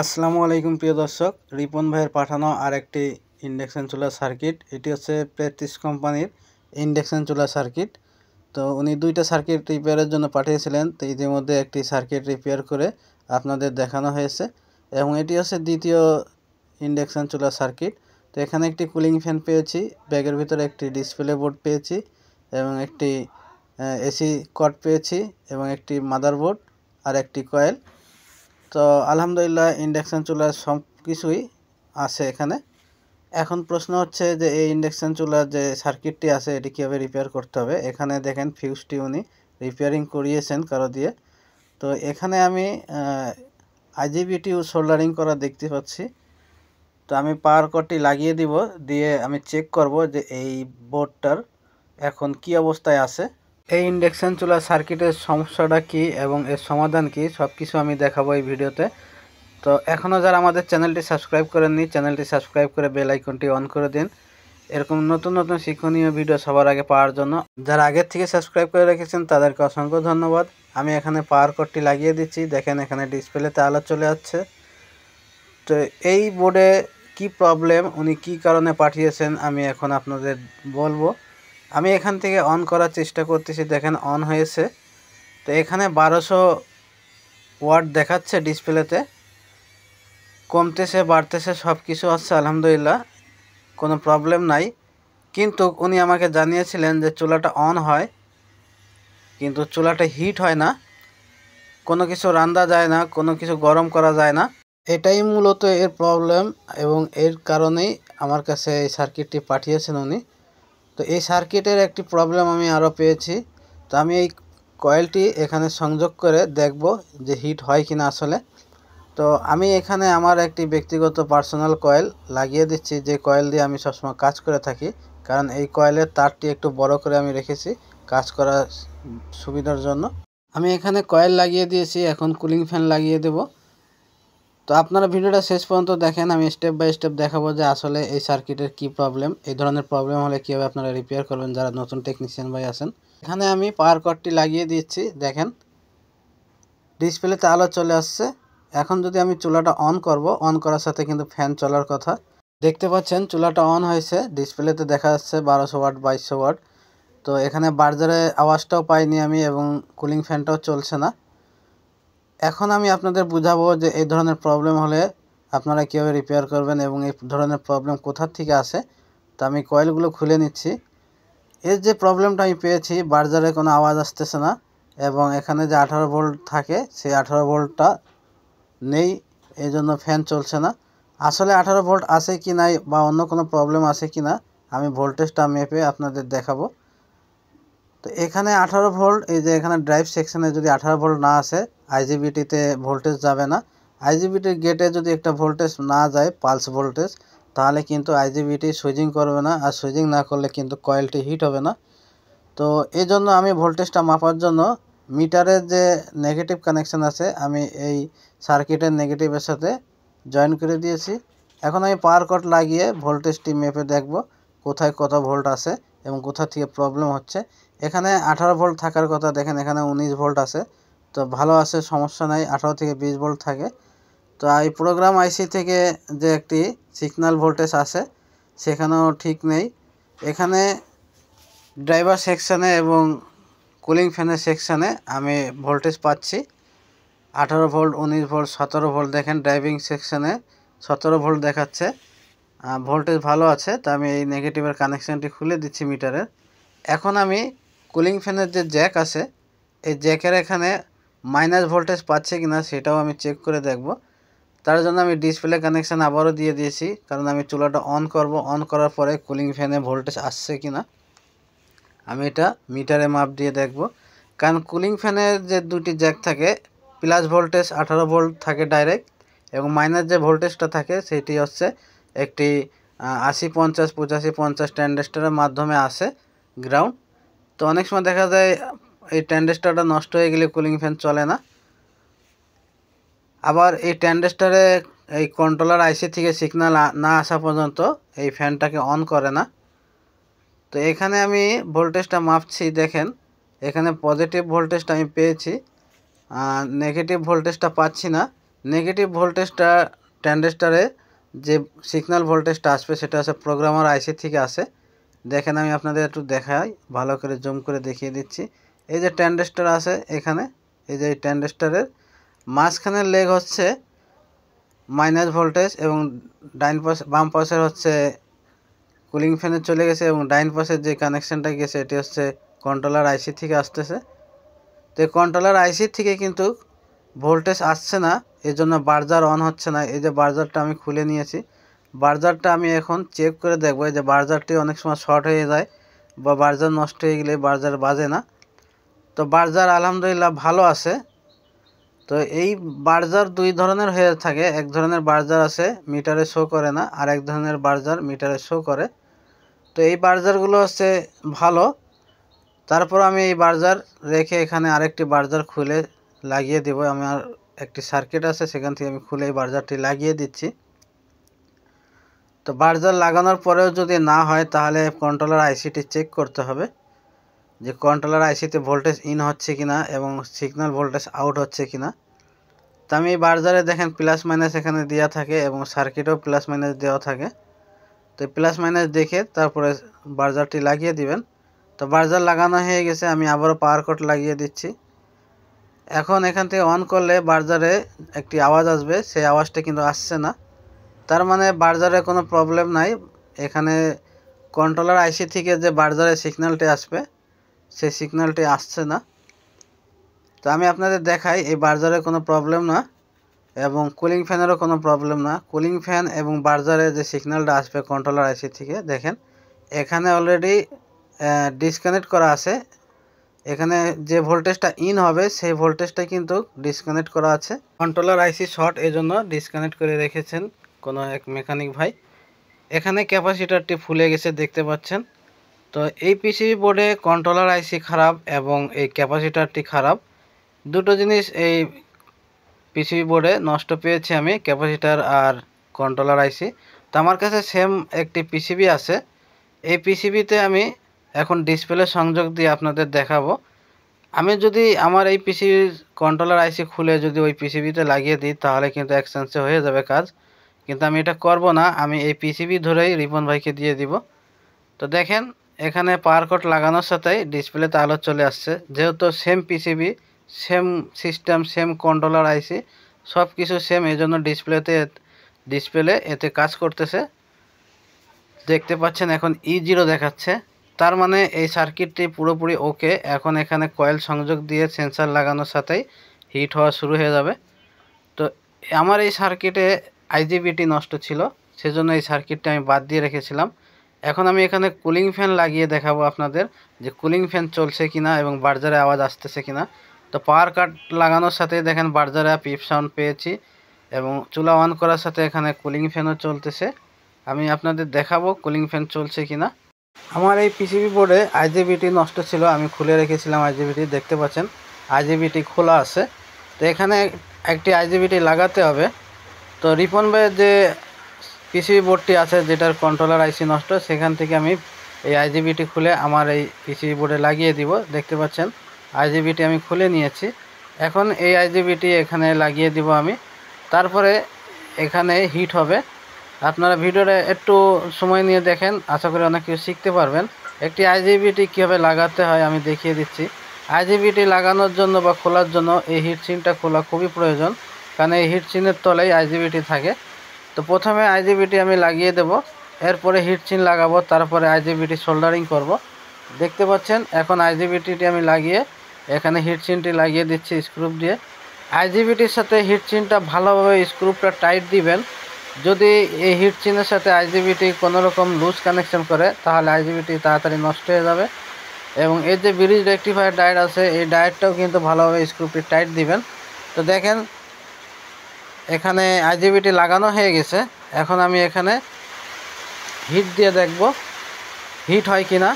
আসসালামু আলাইকুম প্রিয় দর্শক, রিপন ভাইয়ের পাঠানো আরেকটি ইন্ডাকশন চুলার সার্কিট। এটি হচ্ছে প্রেস্টিজ কোম্পানির ইন্ডাকশন চুলার সার্কিট। তো উনি দুইটা সার্কিট রিপেয়ারের জন্য পাঠিয়েছিলেন। তো ইতিমধ্যে একটি সার্কিট রিপেয়ার করে আপনাদের দেখানো হয়েছে এবং এটি হচ্ছে দ্বিতীয় ইন্ডাকশন চুলার সার্কিট। তো এখানে একটি কুলিং ফ্যান পেয়েছি, ব্যাগের ভিতরে একটি ডিসপ্লে বোর্ড পেয়েছি এবং একটি এসি কর্ড পেয়েছি এবং একটি মাদারবোর্ড আর একটি কয়েল। তো আলহামদুলিল্লাহ ইন্ডাকশান চুলার সব কিছুই আছে এখানে। এখন প্রশ্ন হচ্ছে যে এই ইন্ডাকশান চুলার যে সার্কিটটি আছে এটি কীভাবে রিপেয়ার করতে হবে। এখানে দেখেন ফিউজটি উনি রিপেয়ারিং করিয়েছেন কারো দিয়ে। তো এখানে আমি আইজিবিটিও সোল্ডারিং করা দেখতে পাচ্ছি। তো আমি পাওয়ার কর্ডটি লাগিয়ে দিব, দিয়ে আমি চেক করব যে এই বোর্ডটার এখন কি অবস্থায় আছে। এই ইন্ডাকশান চুলার সার্কিটের সমস্যাটা কি এবং এর সমাধান কি সব কিছু আমি দেখাবো এই ভিডিওতে। তো এখনও যারা আমাদের চ্যানেলটি সাবস্ক্রাইব করেননি, চ্যানেলটি সাবস্ক্রাইব করে বেল আইকনটি অন করে দিন এরকম নতুন নতুন শিক্ষণীয় ভিডিও সবার আগে পাওয়ার জন্য। যারা আগের থেকে সাবস্ক্রাইব করে রেখেছেন তাদেরকে অসংখ্য ধন্যবাদ। আমি এখানে পাওয়ার কর্ডটি লাগিয়ে দিচ্ছি, দেখেন এখানে ডিসপ্লেতে আলো চলে যাচ্ছে। তো এই বোর্ডে কি প্রবলেম, উনি কি কারণে পাঠিয়েছেন আমি এখন আপনাদের বলবো। আমি এখান থেকে অন করার চেষ্টা করতেছি, দেখেন অন হয়েছে। তো এখানে 1200 ওয়াট দেখাচ্ছে ডিসপ্লেতে, কমতেছে বাড়তেছে সব কিছু আছে আলহামদুলিল্লাহ, কোনো প্রবলেম নাই। কিন্তু উনি আমাকে জানিয়েছিলেন যে চুলাটা অন হয় কিন্তু চুলাটা হিট হয় না, কোনো কিছু রান্না যায় না, কোনো কিছু গরম করা যায় না। এটাই মূলত এর প্রবলেম এবং এর কারণেই আমার কাছে এই সার্কিটটি পাঠিয়েছেন উনি। তো এই সার্কিটের একটি প্রবলেম আমি আরও পেয়েছি। তো আমি এই কয়েলটি এখানে সংযোগ করে দেখব যে হিট হয় কিনা আসলে। তো আমি এখানে আমার একটি ব্যক্তিগত পার্সোনাল কয়েল লাগিয়ে দিচ্ছি, যে কয়েল দিয়ে আমি সবসময় কাজ করে থাকি, কারণ এই কয়েলের তারটি একটু বড় করে আমি রেখেছি কাজ করার সুবিধার জন্য। আমি এখানে কয়েল লাগিয়ে দিয়েছি, এখন কুলিং ফ্যান লাগিয়ে দেব। তো আপনারা ভিডিওটা শেষ পর্যন্ত দেখেন, আমি স্টেপ বাই স্টেপ দেখাবো যে আসলে এই সার্কিটের কি প্রবলেম, এই ধরনের প্রবলেম হলে কীভাবে আপনারা রিপেয়ার করবেন যারা নতুন টেকনিশিয়ান ভাই আছেন। এখানে আমি পাওয়ার কর্ডটি লাগিয়ে দিচ্ছি, দেখেন ডিসপ্লেতে আলো চলে আসছে। এখন যদি আমি চুলাটা অন করব, অন করার সাথে কিন্তু ফ্যান চলার কথা। দেখতে পাচ্ছেন চুলাটা অন হয়েছে, ডিসপ্লেতে দেখা যাচ্ছে 1200 ওয়াট 2200 ওয়াট। তো এখানে বার্জারে আওয়াজটাও পাইনি আমি এবং কুলিং ফ্যানটাও চলছে না। এখন আমি আপনাদের বুঝাবো যে এই ধরনের প্রবলেম হলে আপনারা কীভাবে রিপেয়ার করবেন এবং এই ধরনের প্রবলেম কোথার থেকে আসে। তো আমি কয়েলগুলো খুলে নিচ্ছি। এর যে প্রবলেমটা আমি পেয়েছি, বার্জারে কোনো আওয়াজ আসতেছে না এবং এখানে যে 18 ভোল্ট থাকে সেই 18 ভোল্টটা নেই, এই জন্য ফ্যান চলছে না। আসলে 18 ভোল্ট আছে কি নাই বা অন্য কোনো প্রবলেম আছে কি না আমি ভোল্টেজটা মেপে আপনাদের দেখাবো। তো এখানে 18 ভোল্ট, এই যে এখানে ড্রাইভ সেকশনে যদি 18 ভোল্ট না আসে আইজিবিটিতে ভোল্টেজ যাবে না। আইজিবিটির গেটে যদি একটা ভোল্টেজ না যায় পালস ভোল্টেজ, তাহলে কিন্তু আইজিবিটি সুইচিং করবে না, আর সুইচিং না করলে কিন্তু কয়েলটি হিট হবে না। তো এই জন্য আমি ভোল্টেজটা মাপার জন্য মিটারের যে নেগেটিভ কানেকশান আছে আমি এই সার্কিটের নেগেটিভের সাথে জয়েন করে দিয়েছি। এখন আমি পাওয়ার কর্ড লাগিয়ে ভোল্টেজটি মেপে দেখব কোথায় কত ভোল্ট আছে এবং কোথা থেকে প্রবলেম হচ্ছে। এখানে 18 ভোল্ট থাকার কথা, দেখেন এখানে 19 ভোল্ট আছে। তো ভালো আছে, সমস্যা নাই, 18 থেকে 20 ভোল্ট থাকে। তো এই প্রোগ্রাম আইসি থেকে যে একটি সিগন্যাল ভোল্টেজ আছে সেখানেও ঠিক নেই। এখানে ড্রাইভার সেকশানে এবং কুলিং ফ্যানের সেকশানে আমি ভোল্টেজ পাচ্ছি 18 ভোল্ট 19 ভোল্ট 17 ভোল্ট। দেখেন ড্রাইভিং সেকশানে 17 ভোল্ট দেখাচ্ছে, ভোল্টেজ ভালো আছে। তো আমি এই নেগেটিভের কানেকশানটি খুলে দিচ্ছি মিটারের। এখন আমি কুলিং ফ্যানের যে জ্যাক আছে এই জ্যাকের এখানে মাইনাস ভোল্টেজ পাচ্ছে কিনা সেটাও আমি চেক করে দেখব। তার জন্য আমি ডিসপ্লে কানেকশান আবারও দিয়ে দিয়েছি, কারণ আমি চুলাটা অন করব, অন করার পরে কুলিং ফ্যানে ভোল্টেজ আসছে কিনা আমি এটা মিটারে মাপ দিয়ে দেখব। কারণ কুলিং ফ্যানের যে দুটি জ্যাক থাকে, প্লাস ভোল্টেজ 18 ভোল্ট থাকে ডাইরেক্ট এবং মাইনাস যে ভোল্টেজটা থাকে সেটি হচ্ছে একটি 80-50 85-50 ট্রানজিস্টরের মাধ্যমে আসে গ্রাউন্ড। তো অনেক সময় দেখা যায় এই ট্রানজিস্টরটা নষ্ট হয়ে গেলে কুলিং ফ্যান চলে না। আবার এই ট্রানজিস্টরে এই কন্ট্রোলার আইসি থেকে সিগন্যাল না আসা পর্যন্ত এই ফ্যানটাকে অন করে না। তো এখানে আমি ভোল্টেজটা মাপছি, দেখেন এখানে পজিটিভ ভোল্টেজটা আমি পেয়েছি, নেগেটিভ ভোল্টেজটা পাচ্ছি না। নেগেটিভ ভোল্টেজটা ট্রানজিস্টরে যে সিগন্যাল ভোল্টেজটা আসবে সেটা আছে প্রোগ্রামার আইসি থেকে আসে। দেখেন আমি আপনাদের একটু দেখাই, ভালো করে জুম করে দেখিয়ে দিচ্ছি। এই যে ট্রানজিস্টর আছে এখানে, এই যে এই ট্রানজিস্টরের মাঝখানের লেগ হচ্ছে মাইনাস ভোল্টেজ এবং বাম পাশের হচ্ছে কুলিং ফ্যানে চলে গেছে এবং ডাইন পাশের যে কানেকশানটা গেছে এটি হচ্ছে কন্ট্রোলার আইসি থেকে আসতেছে। তো কন্ট্রোলার আইসি থেকে কিন্তু ভোল্টেজ আসছে না, এর জন্য বার্জার অন হচ্ছে না। এই যে বার্জারটা আমি খুলে নিয়েছি, বার্জারটা আমি এখন চেক করে দেখব। এই যে বার্জারটি অনেক সময় শর্ট হয়ে যায় বা বার্জার নষ্ট হয়ে গেলে বার্জার বাজে না। তো বার্জার আলহামদুলিল্লাহ ভালো আছে। তো এই বার্জার দুই ধরনের হয়ে থাকে, এক ধরনের বার্জার আছে মিটারে শো করে না, আর এক ধরনের বার্জার মিটারে শো করে। তো এই বার্জারগুলো হচ্ছে ভালো। তারপর আমি এই বার্জার রেখে এখানে আরেকটি বার্জার খুলে লাগিয়ে দেব। আমার একটি সার্কিট আছে সেখান থেকে আমি খুলে এই বার্জারটি লাগিয়ে দিচ্ছি। তো বার্জার লাগানোর পরেও যদি না হয় তাহলে কন্ট্রোলার আইসিটি চেক করতে হবে যে কন্ট্রোলার আইসিতে ভোল্টেজ ইন হচ্ছে কিনা এবং সিগন্যাল ভোল্টেজ আউট হচ্ছে কিনা। তো আমি এই বার্জারে দেখেন প্লাস মাইনাস এখানে দেওয়া থাকে এবং সার্কিটেও প্লাস মাইনাস দেওয়া থাকে। তো প্লাস মাইনাস দেখে তারপরে বার্জারটি লাগিয়ে দিবেন। তো বার্জার লাগানো হয়ে গেছে, আমি আবারও পাওয়ার কট লাগিয়ে দিচ্ছি। এখন এখান থেকে অন করলে বার্জারে একটি আওয়াজ আসবে, সেই আওয়াজটা কিন্তু আসছে না, তার মানে বার্জারে কোনো প্রবলেম নাই। এখানে কন্ট্রোলার আইসি থেকে যে বার্জারে সিগন্যালটি আসবে সেই সিগন্যালটি আসছে না। তো আমি আপনাদের দেখাই এই বার্জারে কোনো প্রবলেম না এবং কুলিং ফ্যানেরও কোনো প্রবলেম না। কুলিং ফ্যান এবং বার্জারে যে সিগন্যালটা আসবে কন্ট্রোলার আইসি থেকে, দেখেন এখানে অলরেডি ডিসকানেক্ট করা আছে। এখানে যে ভোল্টেজটা ইন হবে সেই ভোল্টেজটা কিন্তু ডিসকানেক্ট করা আছে। কন্ট্রোলার আইসি শর্ট এজন্য ডিসকানেক্ট করে রেখেছেন কোনো এক মেকানিক ভাই। এখানে ক্যাপাসিটারটি ফুলে গেছে দেখতে পাচ্ছেন। তো এই পিসিবি বোর্ডে কন্ট্রোলার আইসি খারাপ এবং এই ক্যাপাসিটারটি খারাপ, দুটো জিনিস এই পিসিবি বোর্ডে নষ্ট পেয়েছি আমি, ক্যাপাসিটার আর কন্ট্রোলার আইসি। তো আমার কাছে সেম একটি পিসিবি আছে, এই পিসিবিতে আমি এখন ডিসপ্লে সংযোগ দিয়ে আপনাদের দেখাবো। আমি যদি আমার এই পিসিবির কন্ট্রোলার আইসি খুলে যদি ওই পিসিবিতে লাগিয়ে দিই তাহলে কিন্তু এক চান্সে হয়ে যাবে কাজ, কিন্তু আমি এটা করব না। আমি এই পিসিবি ধরেই রিপন ভাইকে দিয়ে দিব। তো দেখেন এখানে পাওয়ার কট লাগানোর সাথেই ডিসপ্লেতে আলো চলে আসছে, যেহেতু same PCB, same system, same controller IC, সব কিছু সেম, এই জন্য ডিসপ্লে এতে কাজ করতেছে। দেখতে পাচ্ছেন এখন E0 দেখাচ্ছে, তার মানে এই সার্কিটটি পুরোপুরি ওকে। এখন এখানে কয়েল সংযোগ দিয়ে সেন্সার লাগানোর সাথেই হিট হওয়া শুরু হয়ে যাবে। তো আমার এই সার্কিটে আইজিবিটি নষ্ট ছিল, সেজন্য এই সার্কিটটা আমি বাদ দিয়ে রেখেছিলাম। এখন আমি এখানে কুলিং ফ্যান লাগিয়ে দেখাবো আপনাদের যে কুলিং ফ্যান চলছে কিনা এবং বার্জারে আওয়াজ আসতেছে কিনা। তো পাওয়ার কাট লাগানোর সাথে দেখেন বার্জারে পিপ সাউন্ড পেয়েছি এবং চুলা অন করার সাথে এখানে কুলিং ফ্যানও চলতেছে। আমি আপনাদের দেখাবো কুলিং ফ্যান চলছে কিনা। আমার এই পিসিবি বোর্ডে আইজিবিটি নষ্ট ছিল, আমি খুলে রেখেছিলাম আইজিবিটি, দেখতে পাচ্ছেন আইজিবিটি খোলা আছে। তো এখানে একটি আইজিবিটি লাগাতে হবে। তো রিপন ভাইয়ের যে পিসিবি বোর্ডটি আছে যেটার কন্ট্রোলার আইসি নষ্ট, সেখান থেকে আমি এই আইজিবিটি খুলে আমার এই পিসিবি বোর্ডে লাগিয়ে দিব। দেখতে পাচ্ছেন আইজিবিটি আমি খুলে নিয়েছি। এখন এই আইজিবিটি এখানে লাগিয়ে দিব আমি, তারপরে এখানে হিট হবে। আপনারা ভিডিওটা একটু সময় নিয়ে দেখেন, আশা করি অনেক কিছু শিখতে পারবেন। একটি আইজিবিটি কীভাবে লাগাতে হয় আমি দেখিয়ে দিচ্ছি। আইজিবিটি লাগানোর জন্য বা খোলার জন্য এই হিট সিনটা খোলা খুবই প্রয়োজন, কারণ এই হিট সিনের তলেই আইজিবিটি থাকে। তো প্রথমে আইজিবিটি আমি লাগিয়ে দেব, এরপরে হিট সিন লাগাবো, তারপরে আইজিবিটি সোল্ডারিং করব। দেখতে পাচ্ছেন এখন আইজিবিটিটি আমি লাগিয়ে এখানে হিট সিনটি লাগিয়ে দিচ্ছি স্ক্রুপ দিয়ে। আইজিবিটির সাথে হিট সিনটা ভালোভাবে স্ক্রুপটা টাইট দিবেন। যদি এই হিট সিনের সাথে আইজিবিটি কোনো রকম লুজ কানেকশন করে তাহলে আইজিবিটি তাড়াতাড়ি নষ্ট হয়ে যাবে। এবং এই যে ব্রিজ রেকটিফায়ার ডায়োড আছে এই ডায়োডটাও কিন্তু ভালোভাবে স্ক্রুপটি টাইট দিবেন। তো দেখেন এখানে আইজিবিটি লাগানো হয়ে গেছে। এখন আমি এখানে হিট দিয়ে দেখব হিট হয় কিনা।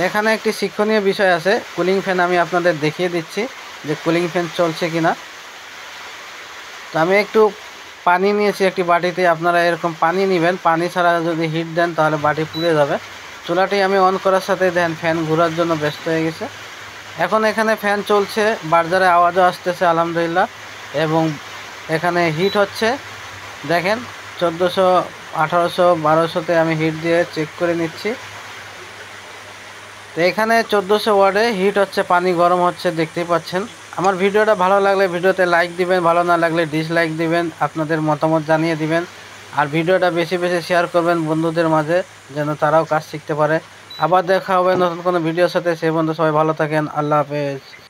এখানে একটি শিক্ষণীয় বিষয় আছে, কুলিং ফ্যান আমি আপনাদের দেখিয়ে দিচ্ছি যে কুলিং ফ্যান চলছে কিনা। তো আমি একটু পানি নিয়েছি একটি বাটিতে, আপনারা এরকম পানি নেবেন, পানি ছাড়া যদি হিট দেন তাহলে বাটি পুড়ে যাবে। চুলাটি আমি অন করার সাথে দেন ফ্যান ঘোরার জন্য ব্যস্ত হয়ে গেছে। এখন এখানে ফ্যান চলছে, বার্জারে আওয়াজও আসতেছে আলহামদুলিল্লাহ, এবং এখানে হিট হচ্ছে, দেখেন 1400, 1800, 1200-তে আমি হিট দিয়ে চেক করে নিচ্ছি। তো এখানে 1400 ওয়াটে হিট হচ্ছে, পানি গরম হচ্ছে, দেখতেই পাচ্ছেন। আমার ভিডিওটা ভালো লাগলে ভিডিওতে লাইক দিবেন, ভালো না লাগলে ডিসলাইক দিবেন, আপনাদের মতামত জানিয়ে দিবেন। আর ভিডিওটা বেশি বেশি শেয়ার করবেন বন্ধুদের মাঝে, যেন তারাও কাজ শিখতে পারে। আবার দেখা হবে নতুন কোনো ভিডিওর সাথে। সেই বন্ধু সবাই ভালো থাকেন, আল্লাহ হাফেজ।